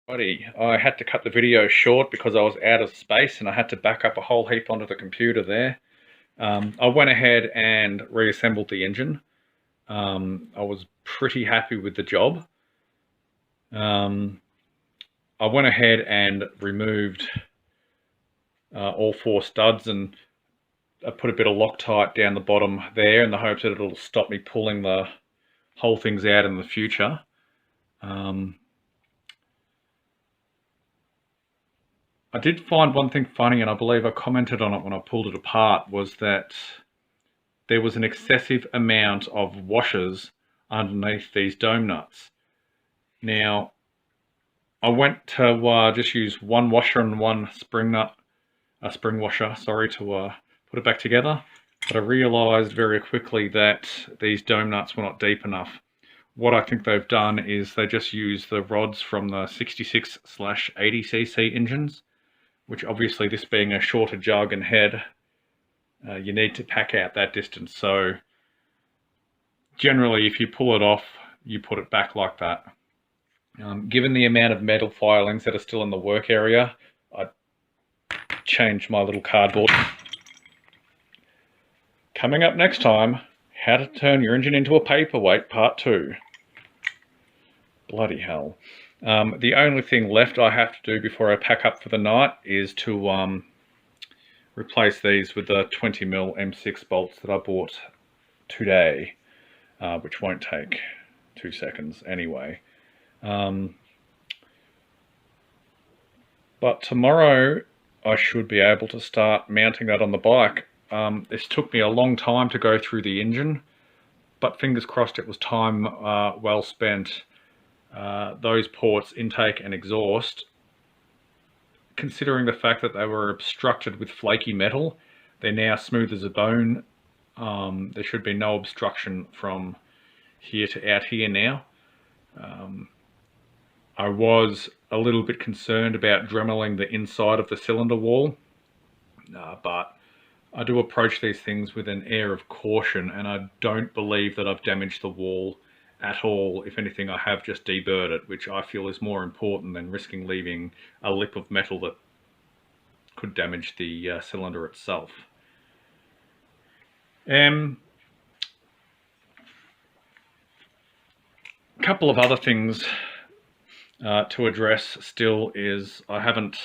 Buddy, I had to cut the video short because I was out of space and I had to back up a whole heap onto the computer there. I went ahead and reassembled the engine. I was pretty happy with the job. Um, I went ahead and removed all four studs, and I put a bit of Loctite down the bottom there in the hopes that it'll stop me pulling the whole things out in the future. I did find one thing funny, and I believe I commented on it when I pulled it apart, was that there was an excessive amount of washers underneath these dome nuts. Now, I went to just use one washer and one spring washer, sorry, to put it back together. But I realised very quickly that these dome nuts were not deep enough. What I think they've done is they just use the rods from the 66/80cc engines, which obviously, this being a shorter jug and head, you need to pack out that distance. So generally, if you pull it off, you put it back like that. Given the amount of metal filings that are still in the work area, I changed my little cardboard. Coming up next time, how to turn your engine into a paperweight, part 2. Bloody hell. The only thing left I have to do before I pack up for the night is to replace these with the 20mm M6 bolts that I bought today, which won't take 2 seconds anyway. But tomorrow I should be able to start mounting that on the bike. This took me a long time to go through the engine, but fingers crossed it was time well spent. Those ports, intake and exhaust, considering the fact that they were obstructed with flaky metal, they're now smooth as a bone. There should be no obstruction from here to out here now. I was a little bit concerned about dremeling the inside of the cylinder wall, but I do approach these things with an air of caution, and I don't believe that I've damaged the wall at all. If anything, I have just deburred it, which I feel is more important than risking leaving a lip of metal that could damage the cylinder itself. A couple of other things to address still is I haven't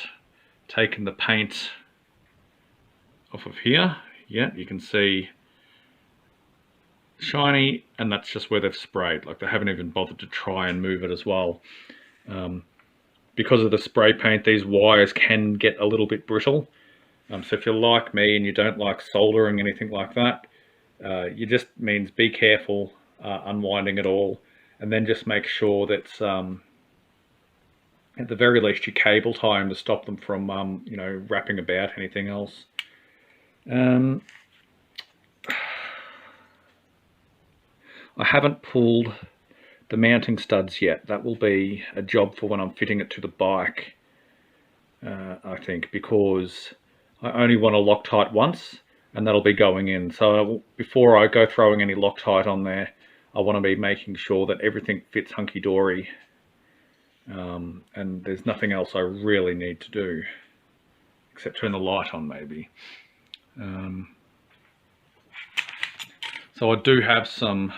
taken the paint off of here yet. You can see shiny, and that's just where they've sprayed. Like, they haven't even bothered to try and move it as well. Because of the spray paint, these wires can get a little bit brittle. So if you're like me and you don't like soldering, anything like that, you just means be careful unwinding it all, and then just make sure that at the very least you cable tie them to stop them from you know, wrapping about anything else. I haven't pulled the mounting studs yet. That will be a job for when I'm fitting it to the bike, I think, because I only want to Loctite once, and that'll be going in. So before I go throwing any Loctite on there, I want to be making sure that everything fits hunky-dory, and there's nothing else I really need to do, except turn the light on maybe. So I do have some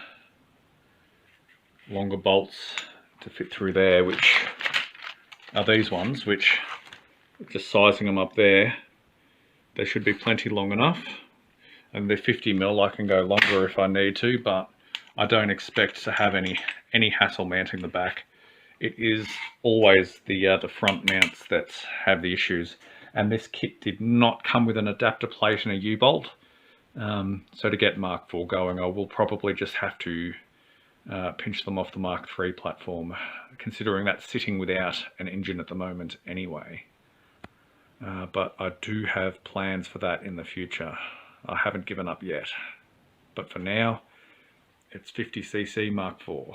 longer bolts to fit through there, which are these ones, which, just sizing them up there, they should be plenty long enough, and they're 50mm. I can go longer if I need to, but I don't expect to have any hassle mounting the back. It is always the front mounts that have the issues, and this kit did not come with an adapter plate and a U-bolt. So to get Mark IV going, I will probably just have to pinch them off the Mark III platform, considering that's sitting without an engine at the moment anyway. But I do have plans for that in the future. I haven't given up yet, but for now it's 50cc Mark IV.